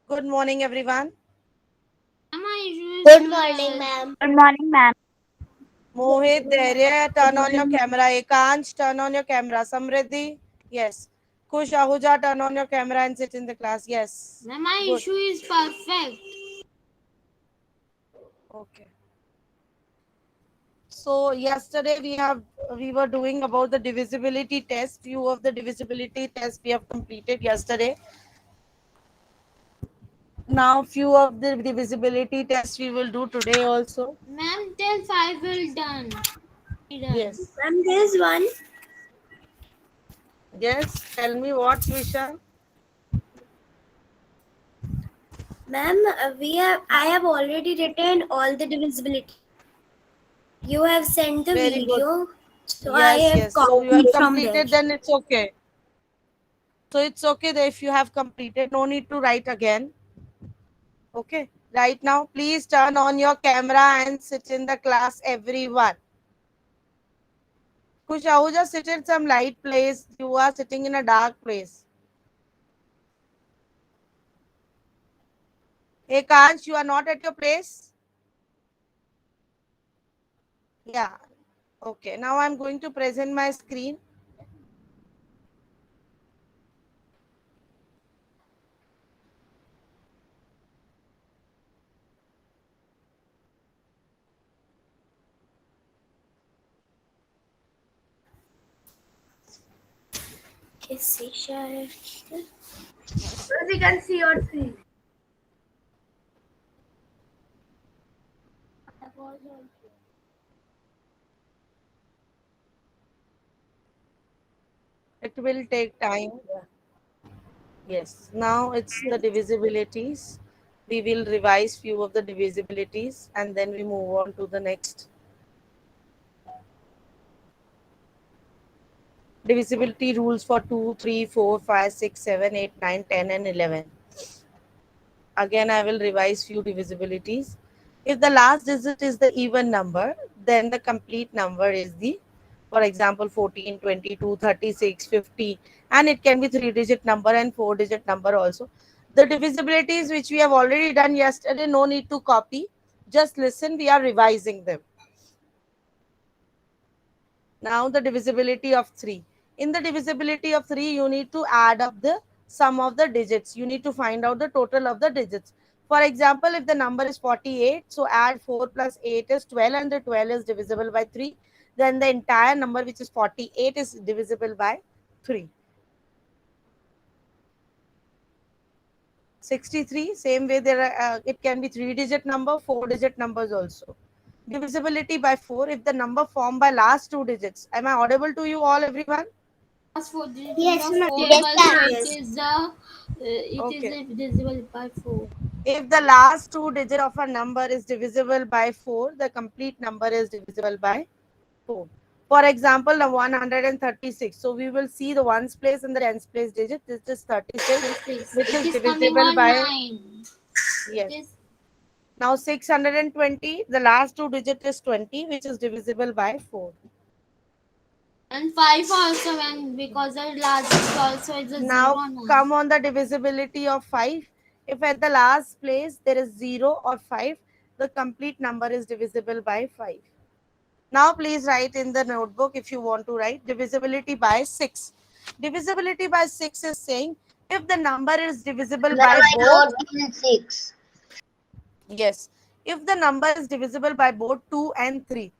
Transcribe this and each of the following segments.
Good morning, everyone. Good morning, ma'am. Good morning, ma'am. Mohit, Dhairya, turn on your camera. Ekansh, turn on your camera. Samriddhi, yes. Kush, Ahuja, turn on your camera and sit in the class. Yes. Ma'am, my Good. issue is perfect. Okay. So yesterday we were doing about the divisibility test. Few of the divisibility tests we have completed yesterday. Now few of the divisibility tests we will do today also. Ma'am, till 5 will done. Yes. Ma'am, there is one. Yes. Tell me what, Visha? Ma'am, I have already written all the divisibility. You have sent the Very good. video, so I Yes, have yes. So you have copied from there. completed, then it's okay. So it's okay that if you have completed, no need to write again. Okay. Right now, please turn on your camera and sit in the class, everyone. Kusha, just sit in some light place. You are sitting in a dark place. Hey, Kanch, you are not at your place? Yeah. Okay. Now I'm going to present my screen. Is Sisha? We can see your screen. It will take time. Yes. Now it's the divisibilities. We will revise few of the divisibilities and then we move on to the next. Divisibility rules for 2, 3, 4, 5, 6, 7, 8, 9, 10, and 11. Again, I will revise few divisibilities. If the last digit is the even number, then the complete number is the, for example, 14, 22, 36, 50, and it can be 3-digit number and 4-digit number also. The divisibilities which we have already done yesterday, no need to copy. Just listen, we are revising them. Now the divisibility of 3. In the divisibility of 3, you need to add up the sum of the digits. You need to find out the total of the digits. For example, if the number is 48, so add 4 plus 8 is 12 and the 12 is divisible by 3. Then the entire number which is 48 is divisible by 3. 63, same way there are, it can be 3-digit number, 4-digit numbers also. Divisibility by 4 if the number formed by last 2 digits. Am I audible to you all, everyone? Last 4 digits Yes, of ma'am. 4 Yes, by ma'am. 4, Yes. it is Okay. divisible by 4. If the last 2 digit of a number is divisible by 4, the complete number is divisible by 4. For example, the 136. So we will see the ones place and the tens place digit. This is 36, which It is is coming divisible on by, 9. It yes. is Now 620, the last 2 digit is 20, which is divisible by 4. and 5 also, when because the last digit also is a 0 Now now. come on the divisibility of 5. If at the last place there is 0 or 5, the complete number is divisible by 5. Now please write in the notebook if you want to write divisibility by 6. Divisibility by 6 is saying if the number is divisible Ma'am, by I both, wrote till 6. yes, if the number is divisible by both 2 and 3.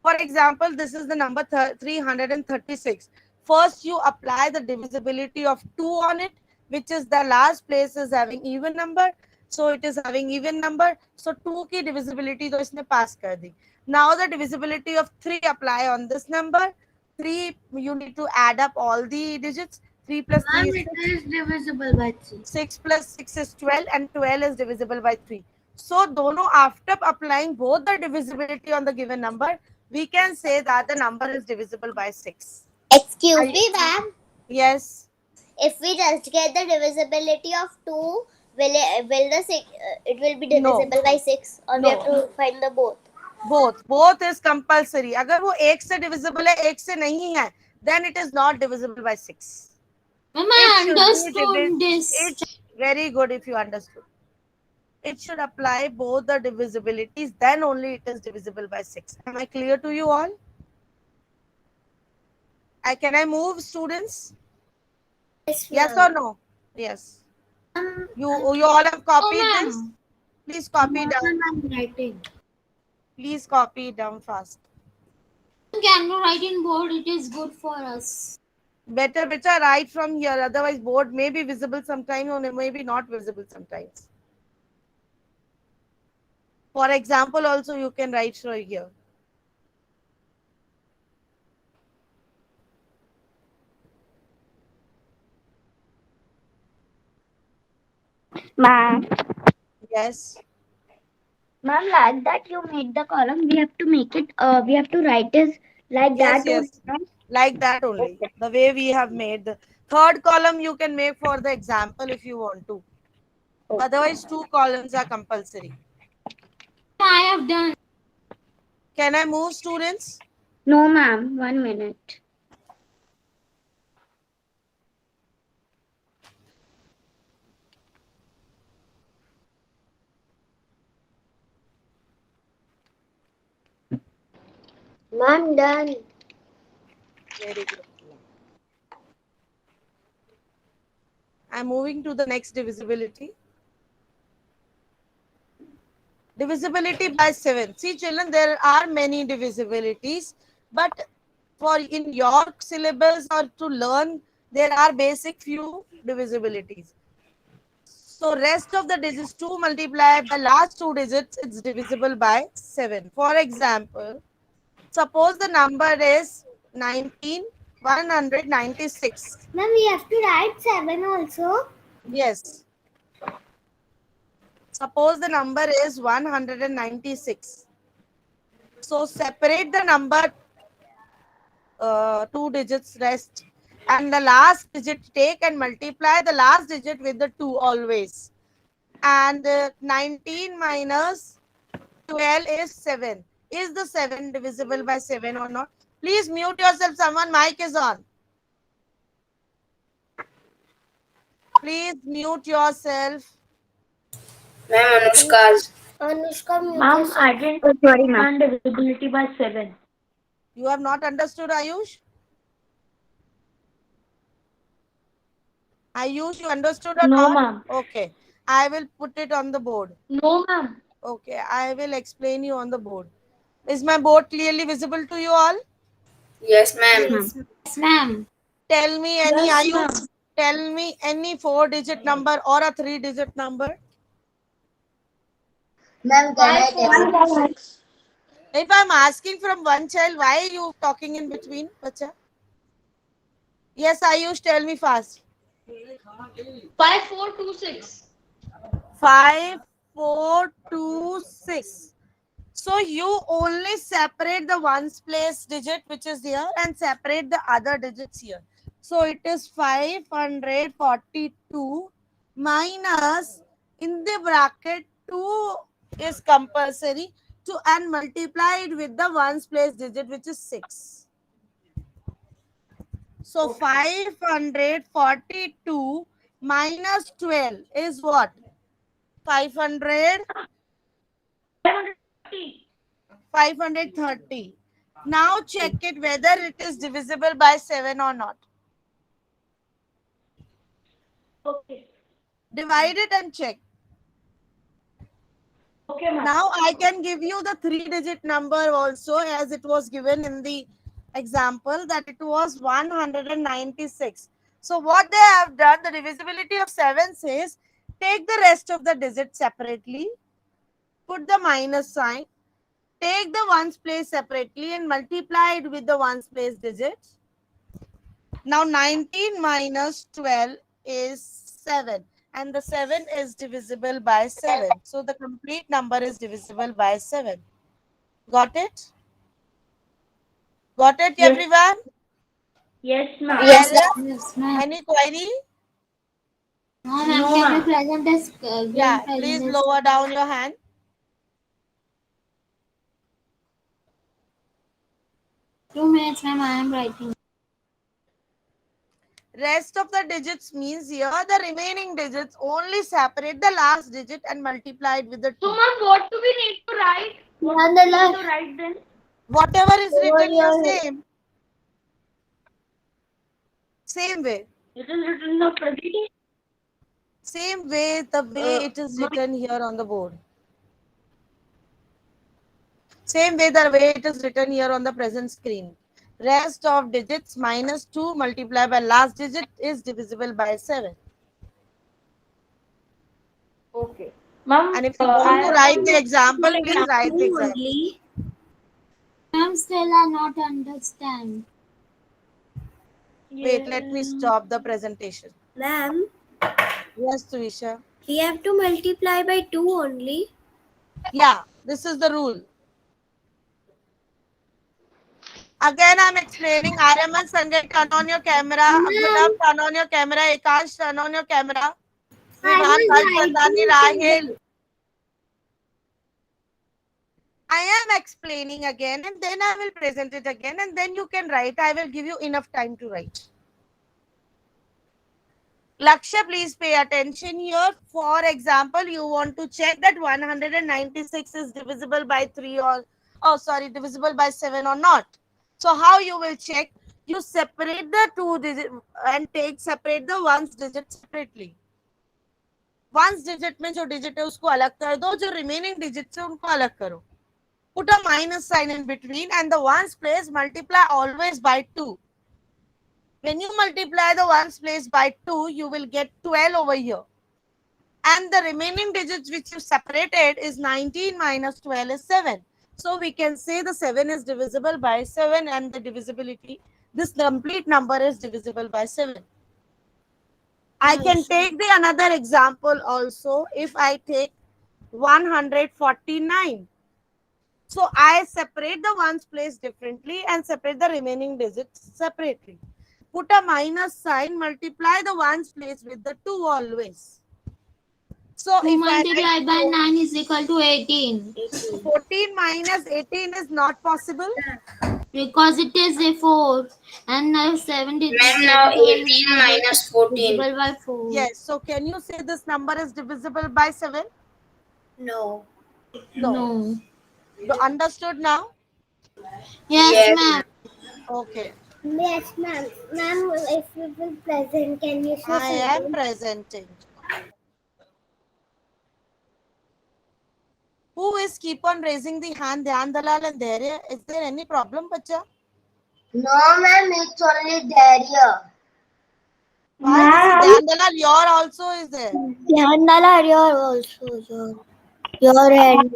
For example, this is the number 336. First, you apply the divisibility of 2 on it, which is the last place is having even number. So it is having even number. So 2 की divisibility तो इसने pass कर दी. Now the divisibility of 3 apply on this number. 3, you need to add up all the digits. 3 plus 3 Ma'am, is it 6. is divisible by 3. 6 plus 6 is 12 and 12 is divisible by 3. So, dono after applying both the divisibility on the given number, we can say that the number is divisible by 6. Excuse me, ma'am. Yes, If we just get the divisibility of 2, will the six, it will be no, divisible by 6, or we have no, to find the both? both is compulsory. अगर वो एक से divisible है एक से नहीं है, then it is not divisible by 6. Ma'am, It I should be understood this. Very good if you understood. It should apply both the divisibilities, then only it is divisible by 6. Am I clear to you all? Can I move, students? Yes or no? Yes. You all have copied this? ma'am. Please copy No, down. ma'am, I'm writing. Please copy down fast. Can you write in board? It is good for us. Better write from here. Otherwise, board may be visible sometimes or may be not visible sometimes. For example, also you can write from here. Ma'am, Yes. ma'am, like that you made the column. We have to make it. We have to write it like Yes, that only. yes. Like that only. Okay. The way we have made the third column you can make for the example if you want to. Otherwise, 2 columns are compulsory. I have done. Can I move, students? No, ma'am. 1 minute. Ma'am, done. Very good. I'm moving to the next divisibility. Divisibility by 7. See, children, there are many divisibilities, but for in your syllabus or to learn, there are basic few divisibilities. So rest of the digits 2 multiplied by last 2 digits, it's divisible by 7. For example, suppose the number is 19,196. Ma'am, we have to write 7 also. Yes. Suppose the number is 196. So separate the number 2 digits rest and the last digit take and multiply the last digit with the 2 always. And 19 minus 12 is 7. Is the 7 divisible by 7 or not? Please mute yourself. Someone mic is on. Please mute yourself. Ma'am, Anushka's. Anushka, mute Ma'am, yourself. I didn't Oh, sorry, ma'am. understand divisibility by 7. You have not understood, Ayush? Ayush, you understood or No, not? ma'am. Okay. I will put it on the board. No, ma'am. Okay. I will explain you on the board. Is my board clearly visible to you all? Yes, ma'am. Yes, ma'am. Yes, ma'am. Tell me any, Yes, Ayush. ma'am. Tell me any 4-digit number or a 3-digit number. Ma'am, can I tell you? If I'm asking from one child, why are you talking in between, bacha? Yes, Ayush, tell me fast. 5426. 5, 4, 2, 6. So you only separate the ones place digit which is here and separate the other digits here. So it is 542 minus in the bracket 2 is compulsory to and multiply it with the ones place digit which is 6. So 542 minus 12 is what? 500, 530. Now check it whether it is divisible by 7 or not. Okay. Divide it and check. Okay, ma'am. Now I can give you the 3-digit number also as it was given in the example that it was 196. So what they have done, the divisibility of 7 says, take the rest of the digits separately, put the minus sign, take the ones place separately and multiply it with the ones place digits. Now 19 minus 12 is 7 and the 7 is divisible by 7. So the complete number is divisible by 7. Got it? Got it, Yes. everyone? Yes, ma'am. Yes, Yes, ma'am. Any query? No, ma'am. No, Can ma'am. you present as Yeah, please lower down your hand. 2 minutes, ma'am. I am writing. Rest of the digits means here the remaining digits only separate the last digit and multiply it with the 2. So, ma'am, what do we need to write? What do we need to write then? Whatever is written here, your- same way. It is written in the presentation. Same way, the way it is written here on the board. Same way, the way it is written here on the present screen. Rest of digits minus 2 multiplied by last digit is divisible by 7. Okay. Ma'am, And if you want to write the example, For please write the example example. only. Ma'am, still I not understand. Wait, let me stop the presentation. Ma'am, Yes, Tuisha. we have to multiply by 2 only. Yeah, this is the rule. Again, I'm explaining. Aryaman, Sanjay, turn on your camera. Abdullah, turn on your camera. Akash, turn on your camera. Vibhan, Harshvardhani, Rahil. I am explaining again and then I will present it again and then you can write. I will give you enough time to write. Laksha, please pay attention here. For example, you want to check that 196 is divisible by 3 or, divisible by 7 or not. So how you will check? You separate the 2 digits and separate the ones digit separately. Ones digit में जो digit है उसको अलग कर दो, जो remaining digits है उनको अलग करो. Put a minus sign in between and the ones place multiply always by 2. When you multiply the ones place by 2, you will get 12 over here. And the remaining digits which you separated is 19 minus 12 is 7. So we can say the 7 is divisible by 7 and the divisibility, this complete number is divisible by 7. I can take the another example also. If I take 149. So I separate the ones placed differently and separate the remaining digits separately. Put a minus sign, multiply the ones placed with the 2 always. So 2 if multiplied by 9 is equal to 18. 14 minus 18 is not possible. Because it is a 4. And now 7 is now 18 minus 14. divisible by 4. Yes. So can you say this number is divisible by 7? No. No. Understood now? Yes, ma'am. Okay. Yes, ma'am. Ma'am, if you will present, can you say I am presenting. Who is keep on raising the hand? Dhyan Dalal and Dhairya. Is there any problem, bacha? No, ma'am, it's only there. Why this is Dhyan Dalal? Your also is there. Dhandala, you're also your hand.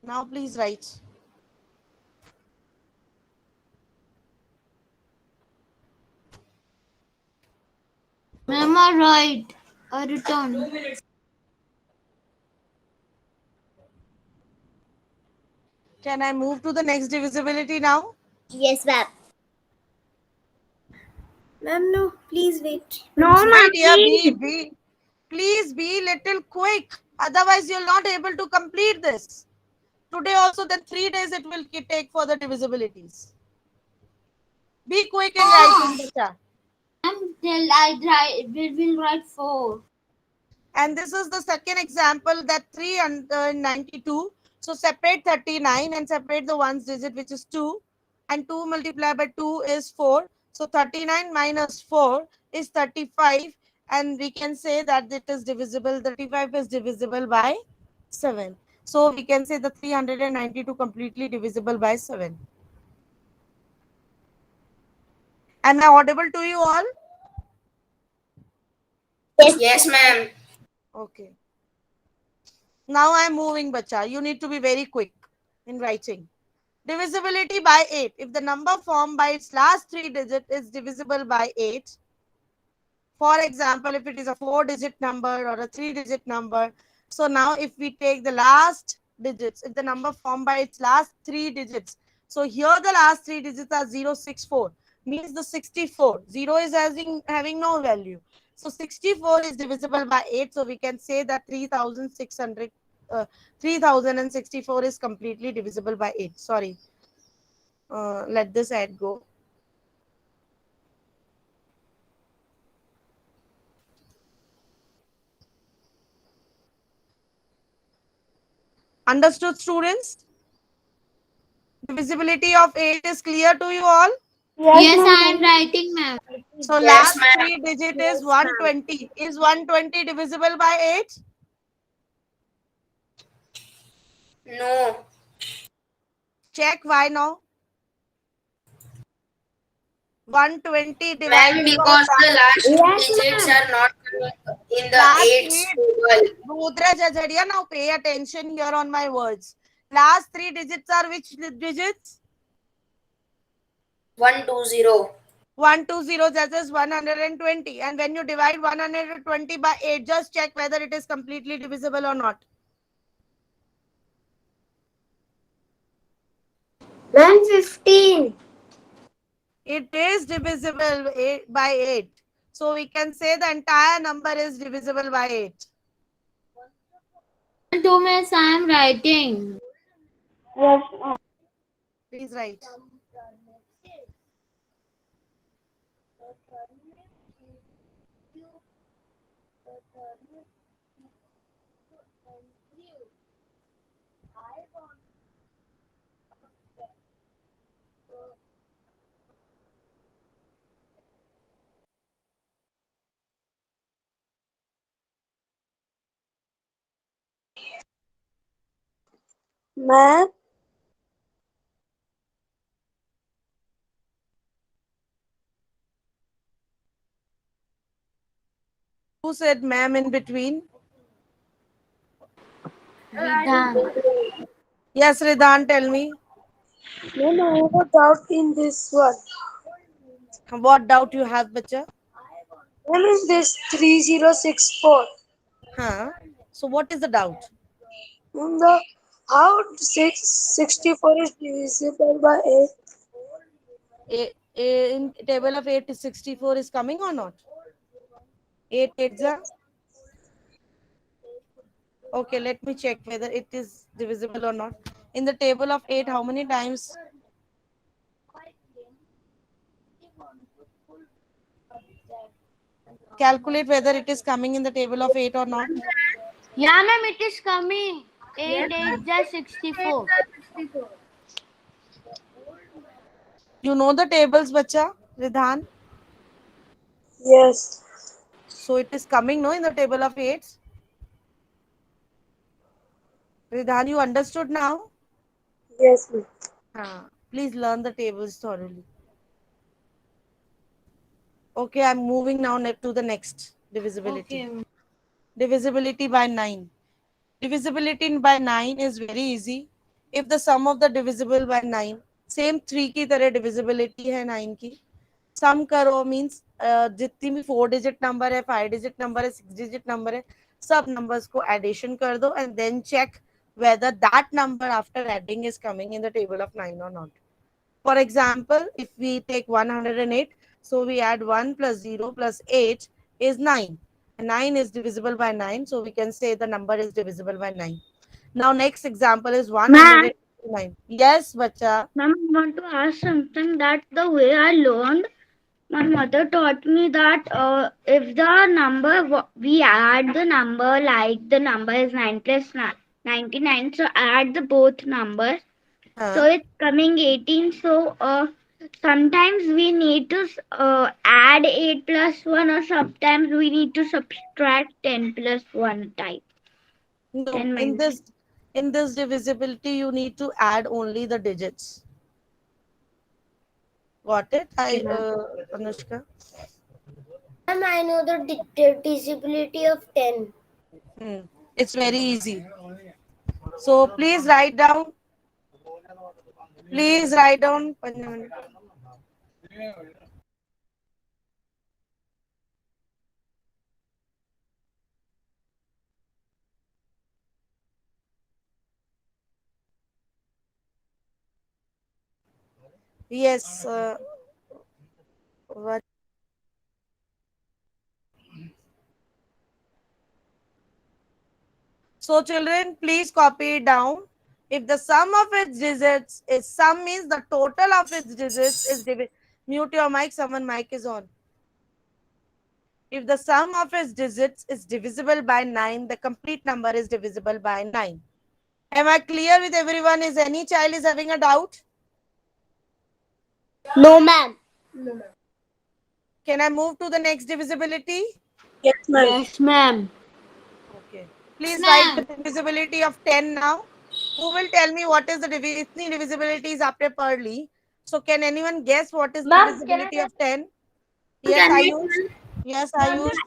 Now please write. Ma'am, I write. I return. Can I move to the next divisibility now? Yes, ma'am. Ma'am, no, please wait. My dear, please be little quick. Otherwise, you're not able to complete this. Today also, then 3 days it will take for the divisibilities. Be quick in writing, bacha. Until I will write 4. And this is the second example that 392. So separate 39 and separate the ones digit which is 2. And 2 multiplied by 2 is 4. So 39 minus 4 is 35. And we can say that it is divisible. 35 is divisible by 7. So we can say the 392 completely divisible by 7. Am I audible to you all? Yes, ma'am. Okay. Now I am moving, bacha. You need to be very quick in writing. Divisibility by 8. If the number formed by its last 3 digits is divisible by 8, for example, if it is a 4-digit number or a 3-digit number, so now if we take the last digits, if the number formed by its last 3 digits, so here the last 3 digits are 064, means the 64. 0 is having no value. So 64 is divisible by 8. So we can say that 3600 3064 is completely divisible by 8. Sorry. Let this add go. Understood, students? Divisibility of 8 is clear to you all? Yes, I am writing, ma'am. So Yes, last ma'am. three digit is 120. Is 120 divisible by 8? No. Check why now. 120 Ma'am, divided by because the 5. last two Yes, digits ma'am. are not coming in the Last eights three, table. Rudra Jajaria, now pay attention here on my words. Last three digits are which digits? 120. 120, that is 120. And when you divide 120 by 8, just check whether it is completely divisible or not. Ma'am, 15. It is divisible by 8. So we can say the entire number is divisible by 8. 2 minutes, I am writing. Yes, ma'am. Please write. Ma'am, Who said ma'am in between? Vidhan. Yes, Ridan, tell me. ma'am, I have a doubt in this one. What doubt you have, bacha? Ma'am, is this 3064? Huh? So what is the doubt? Ma'am, the how 664 is divisible by 8? In table of 8 to 64 is coming or not? 8 8 ja? Okay, let me check whether it is divisible or not. In the table of 8, how many times? Calculate whether it is coming in the table of 8 or not. Yeah, ma'am, it is coming. 8 8 just 64. You know the tables, bacha, Ridhan? Yes. So it is coming, no, in the table of 8. Ridhan, you understood now? Yes, ma'am. Please learn the tables thoroughly. Okay, I'm moving now to the next divisibility. Okay. Divisibility by 9. Divisibility by 9 is very easy. If the sum of the divisible by 9, same 3 की तरह divisibility है 9 की. Sum करो means जितनी भी 4 digit number है, 5 digit number है, 6 digit number है, सब numbers को addition कर दो and then check whether that number after adding is coming in the table of 9 or not. For example, if we take 108, so we add 1 plus 0 plus 8 is 9. 9 is divisible by 9, so we can say the number is divisible by 9. Now, next example is Ma'am, 109. Yes, bacha. ma'am, I want to ask something that the way I learned, my mother taught me that if the number, we add the number like the number is 9 plus 99, so add the both numbers. So Huh? it's coming 18. So sometimes we need to add 8 plus 1, or sometimes we need to subtract 10 plus 1 type. No, 10 in minus. this divisibility, you need to add only the digits. Got it? Anushka. Ma'am, I know the divisibility of 10. Hmm. It's very easy. So please write down. Please write down. Yes. What? So children, please copy it down. If the sum of its digits is sum means the total of its digits is mute your mic, someone mic is on. If the sum of its digits is divisible by 9, the complete number is divisible by 9. Am I clear with everyone? Is any child is having a doubt? No, ma'am. Can I move to the next divisibility? Yes, ma'am. Okay. Please write Ma'am. the divisibility of 10 now. Who will tell me what is the itni divisibility is आपने पढ़ ली. So can anyone guess what is the divisibility of 10? Yes, Ayush. Yes, Ayush.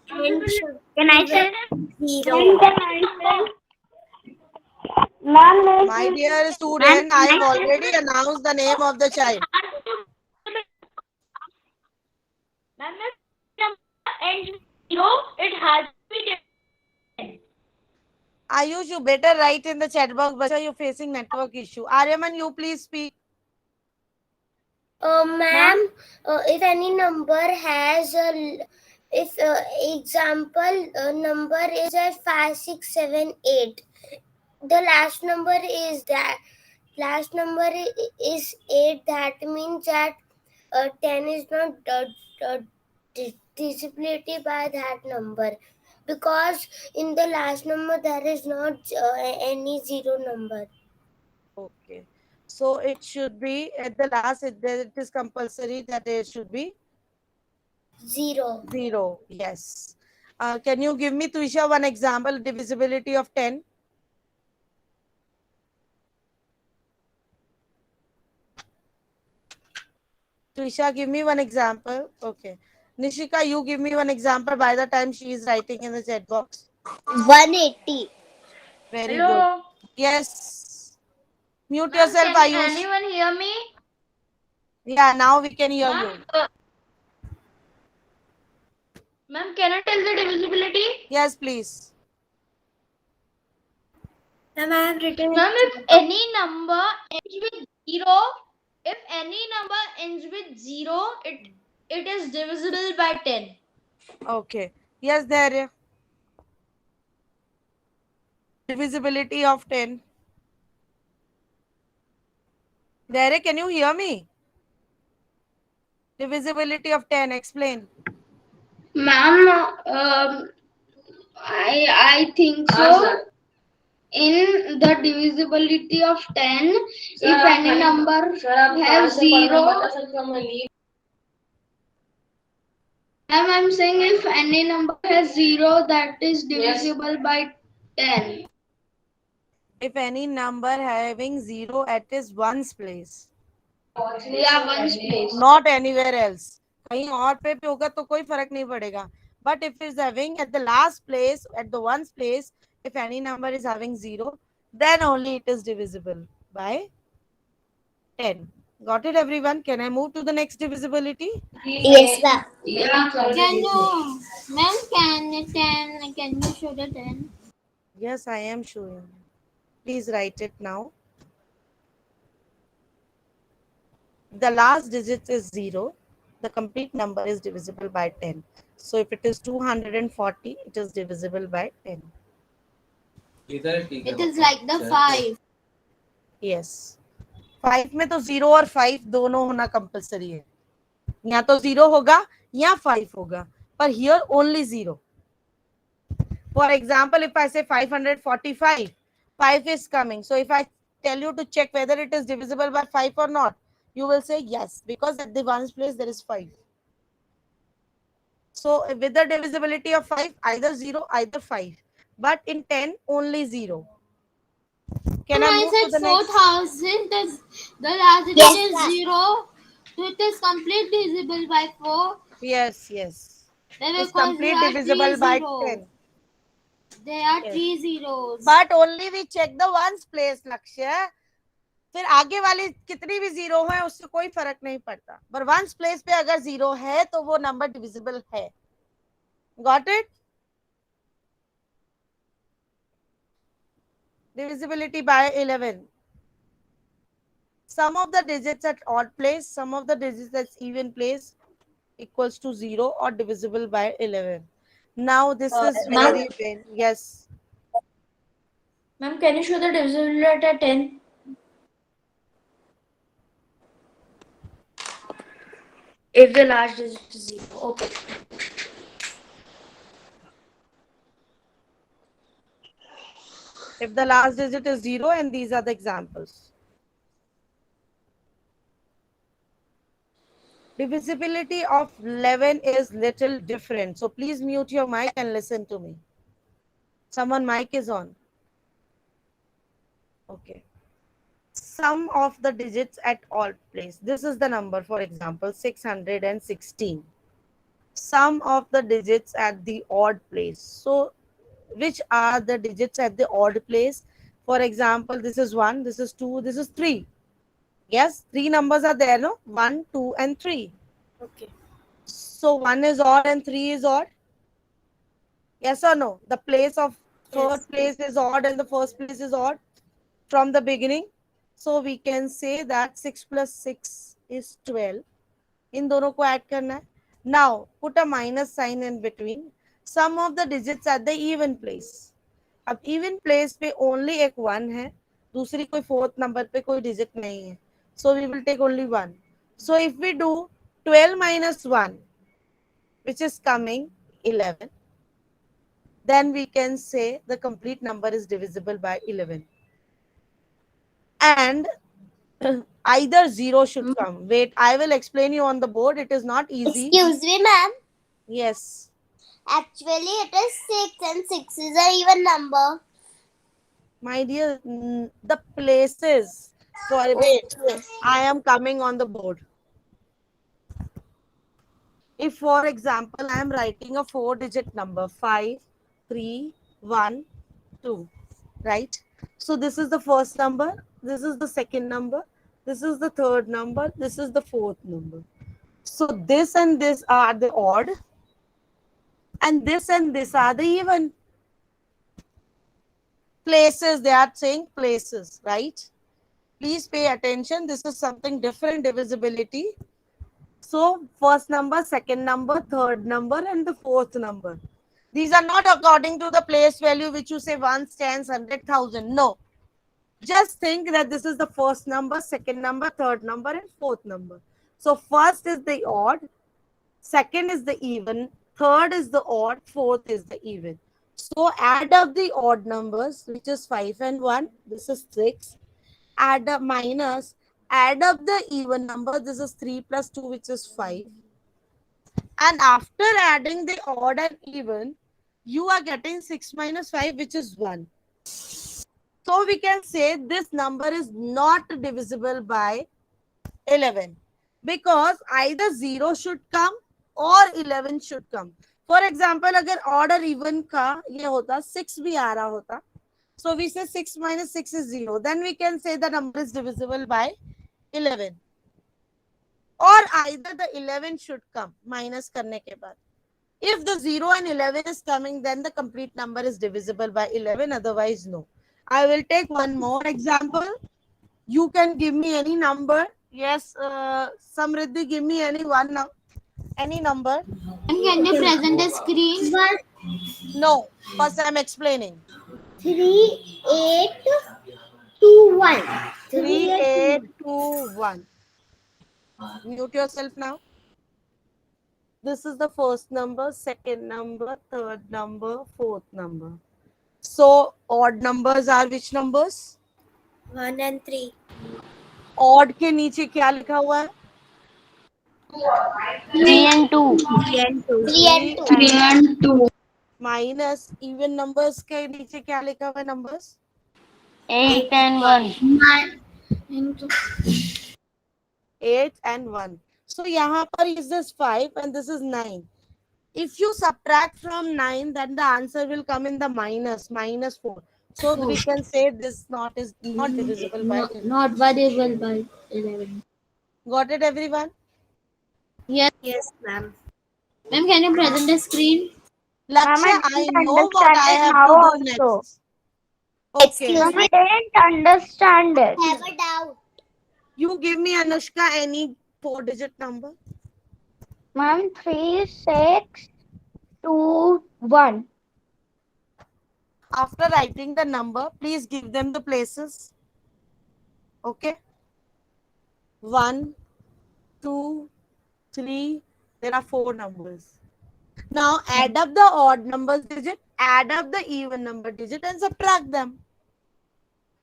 Can I say? Zero. My dear student, I have already announced the name of the child. Ma'am, if number ends with 0, it has to be different. Ayush, you better write in the chat box, Bacha, you're facing network issue. Aryaman, you please speak. Ma'am, if any number has if example number is at 5, 6, 7, 8, the last number is 8. That means that 10 is not divisibility by that number, because in the last number there is not any zero number. Okay. So it should be at the last, it is compulsory that it should be Zero. 0. Yes. Can you give me, Tuisha, one example, divisibility of 10? Tuisha, give me one example. Okay. Nishika, you give me one example by the time she is writing in the chat box. 180. Very Hello? good. Yes. Mute Ma'am, yourself, can Ayush. anyone hear me? Yeah, now we can hear you. Ma'am, can I tell the divisibility? Yes, please. Ma'am, I have written Ma'am, if any number ends with 0, it is divisible by 10. Okay. Yes, there. Divisibility of 10. There, can you hear me? Divisibility of 10. Explain. Ma'am, I think so. In the divisibility of 10, if any number has 0, ma'am, I'm saying if any number has 0, that is divisible by 10. If any number having 0 at its ones place. Yeah, ones place. Not anywhere else. कहीं और पे होगा तो कोई फर्क नहीं पड़ेगा. But if it's having at the last place, at the ones place, if any number is having 0, then only it is divisible by 10. Got it, everyone? Can I move to the next divisibility? Yes, ma'am. Yeah, Can you, ma'am, can you show the 10? Yes, I am showing. Please write it now. The last digit is 0. The complete number is divisible by 10. So if it is 240, it is divisible by 10. It is like the 5. Yes. 5 में तो 0 और 5 दोनों होना compulsory है. या तो 0 होगा या 5 होगा. पर here only 0. For example, if I say 545, 5 is coming. So if I tell you to check whether it is divisible by 5 or not, you will say yes, because at the ones place there is 5. So with the divisibility of 5, either 0, either 5. But in 10, only 0. Can I move to said the next? 4,000. The last digit Yes, is ma'am. 0. So it is complete divisible by 4. Yes, yes. Then It's because complete there are divisible 3 by zeros. 10. There are Yes. 3 zeros. But only we check the ones place, लक्ष्य. फिर आगे वाली कितनी भी 0 है उससे कोई फर्क नहीं पड़ता. पर वंस प्लेस पे अगर 0 है तो वो नंबर डिविजिबल है. Got it? Divisibility by 11. Sum of the digits at odd place, sum of the digits at even place equals to 0 or divisible by 11. Now this is very, yes. Ma'am, can you show the divisibility at 10? If the last digit is 0. Okay. If the last digit is 0, and these are the examples. Divisibility of 11 is little different. So please mute your mic and listen to me. Someone mic is on. Okay. Sum of the digits at odd place. This is the number, for example, 616. Sum of the digits at the odd place. So which are the digits at the odd place? For example, this is 1, this is 2, this is 3. Yes, 3 numbers are there, no? 1, 2, and 3. Okay. So 1 is odd and 3 is odd. Yes or no? The place of third Yes. place is odd and the first place is odd from the beginning. So we can say that 6 plus 6 is 12. इन दोनों को add करना है. Now put a minus sign in between. Sum of the digits at the even place. अब even place पे only एक 1 है, दूसरी कोई fourth number पे कोई digit नहीं है. So we will take only 1. So if we do 12 minus 1, which is coming 11, then we can say the complete number is divisible by 11. And either 0 should come. Wait, I will explain you on the board. It is not easy. Excuse me, ma'am. Yes. Actually, it is 6 and 6 is an even number. My dear, the places. Sorry, wait. I am coming on the board. If, for example, I am writing a 4-digit number, 5, 3, 1, 2, right? So this is the first number, this is the second number, this is the third number, this is the fourth number. So this and this are the odd, and this are the even. Places, they are saying places, right? Please pay attention. This is something different, divisibility. So first number, second number, third number, and the fourth number. These are not according to the place value which you say ones, tens, 100,000. No. Just think that this is the first number, second number, third number, and fourth number. So first is the odd, second is the even, third is the odd, fourth is the even. So add up the odd numbers, which is 5 and 1. This is 6. Add up minus, add up the even number. This is 3 plus 2, which is 5. And after adding the odd and even, you are getting 6 minus 5, which is 1. So we can say this number is not divisible by 11, because either 0 should come or 11 should come. For example, अगर odd or even का ये होता 6 भी आ रहा होता, so we say 6 minus 6 is 0. Then we can say the number is divisible by 11. Or either the 11 should come minus करने के बाद. If the 0 and 11 is coming, then the complete number is divisible by 11. Otherwise, no. I will take one more example. You can give me any number. Yes, Samriddhi, give me any number. And can you present the screen? No, first I am explaining. 3821. 3821. Mute yourself now. This is the first number, second number, third number, fourth number. So odd numbers are which numbers? 1 and 3. Odd के नीचे क्या लिखा हुआ है? 3 and 2. 3 and 2. 3 and 2. Minus even numbers के नीचे क्या लिखा हुआ है numbers? 8 and 1. 8 and 1. So यहाँ पर is this 5 and this is 9. If you subtract from 9, then the answer will come in the minus 4. So we can say this is not divisible by 11. Not divisible by 11. Got it, everyone? Yes. Yes, ma'am. Ma'am, can you present the screen? Lakshya, I know what I have now to do also. next. Okay. Excuse We didn't understand it. Have a doubt. You give me, Anushka, any 4-digit number. Ma'am, 3, 6, 2, 1. After writing the number, please give them the places. Okay. 1, 2, 3. There are 4 numbers. Now add up the odd numbers digit, add up the even number digit and subtract them.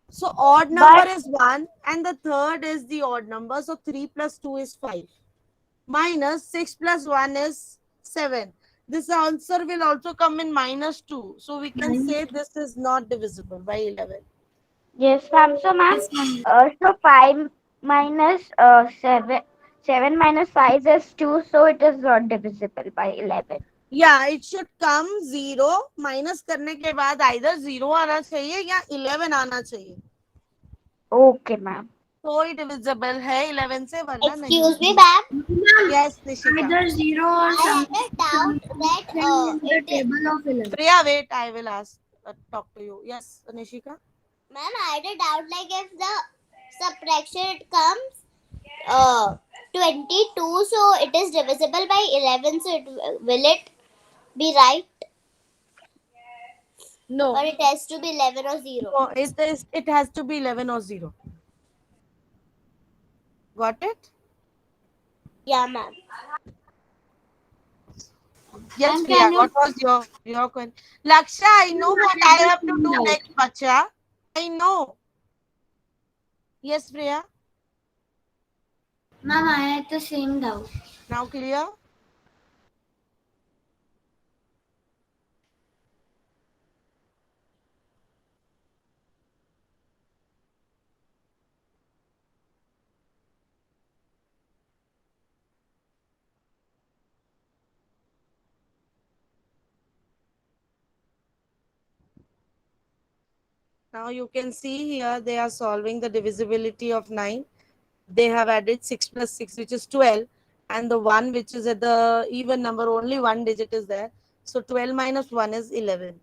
So odd number is 1 and the third is the odd number. So 3 plus 2 is 5. Minus 6 plus 1 is 7. This answer will also come in minus 2. So we can say this is not divisible by 11. Yes, ma'am. So, ma'am, so 5 minus 7, 7 minus 5 is 2, so it is not divisible by 11. Yeah, it should come 0 minus करने के बाद either 0 आना चाहिए या 11 आना चाहिए. Okay, ma'am. कोई divisible है 11 से वरना नहीं. Excuse me, ma'am. Yes, Nishika. Either 0 or I had a doubt that the it is, table of 11. Priya, wait, I will ask, talk to you. Yes, Nishika. ma'am, I had a doubt like if the subtraction comes 22, so it is divisible by 11, so will it be right? No. Or it has to be 11 or 0? No, it has to be 11 or 0. Got it? Yeah, ma'am. Yes, And Priya. can you- What was your question? Laksha, I know what I have to do next, bacha. I know. Yes, Priya. Ma'am, I had the same doubt. Now clear? Now you can see here they are solving the divisibility of 9. They have added 6 plus 6, which is 12. And the 1 which is at the even number, only one digit is there. So 12 minus 1 is 11.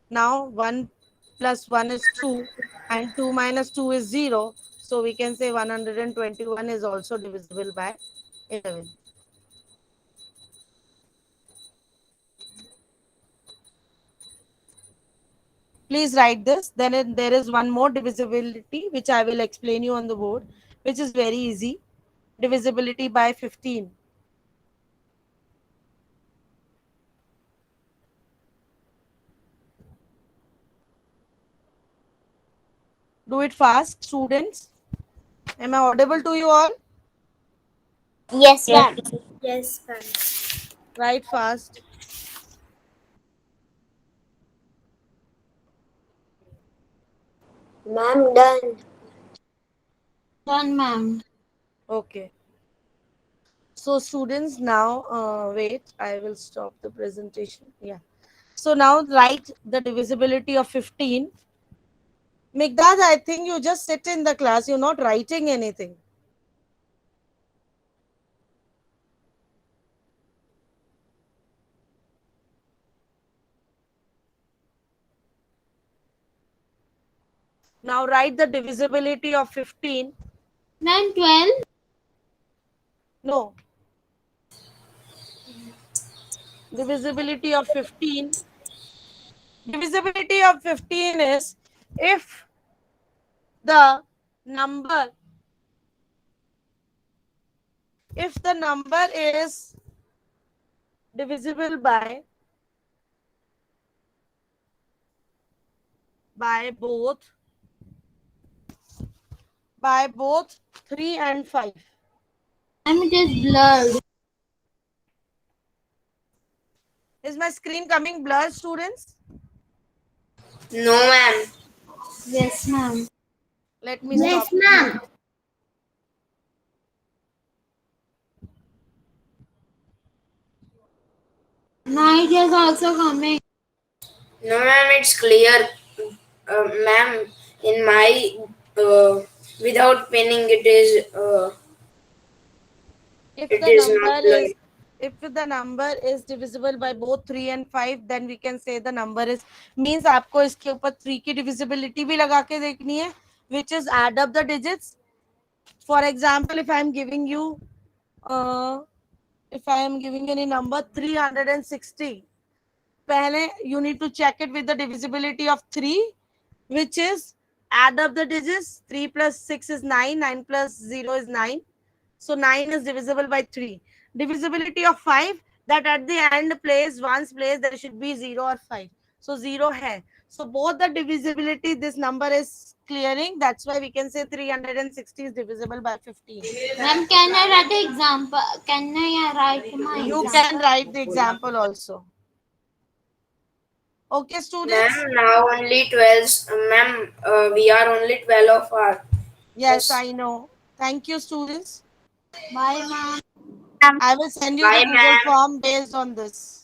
Now 1 plus 1 is 2 and 2 minus 2 is 0. So we can say 121 is also divisible by 11. Please write this. Then there is one more divisibility which I will explain you on the board, which is very easy. Divisibility by 15. Do it fast, students. Am I audible to you all? Yes, ma'am. Yes, ma'am. Write fast. Ma'am, done. Done, ma'am. Okay. So students, now wait, I will stop the presentation. Yeah. So now write the divisibility of 15. Migdad, I think you just sit in the class. You're not writing anything. Now write the divisibility of 15. Ma'am, 12. No. Divisibility of 15. Divisibility of 15 is if the number is divisible by both 3 and 5. Ma'am, it is blurred. Is my screen coming blurred, students? No, ma'am. Yes, ma'am. Let me stop. ma'am. Now it is also coming. No, ma'am, it's clear. Ma'am, in my without pinning, it is If it the is number not is like if the number is divisible by both 3 and 5, then we can say the number is, means आपको इसके ऊपर 3 की divisibility भी लगा के देखनी है, which is add up the digits. For example, if I am giving you if I am giving any number 360, pehle you need to check it with the divisibility of 3, which is add up the digits. 3 plus 6 is 9, 9 plus 0 is 9. So 9 is divisible by 3. Divisibility of 5, that at the end place, ones place, there should be 0 or 5. So 0 hai. So both the divisibility, this number is clearing. That's why we can say 360 is divisible by 15. Ma'am, can I write the example? Can I write my You example? can write the example also. Okay, students? Ma'am, now only 12. Ma'am, we are only 12 of our. Yes, I know. Thank you, students. Bye, ma'am. I will send you Bye, the Google ma'am. form based on this.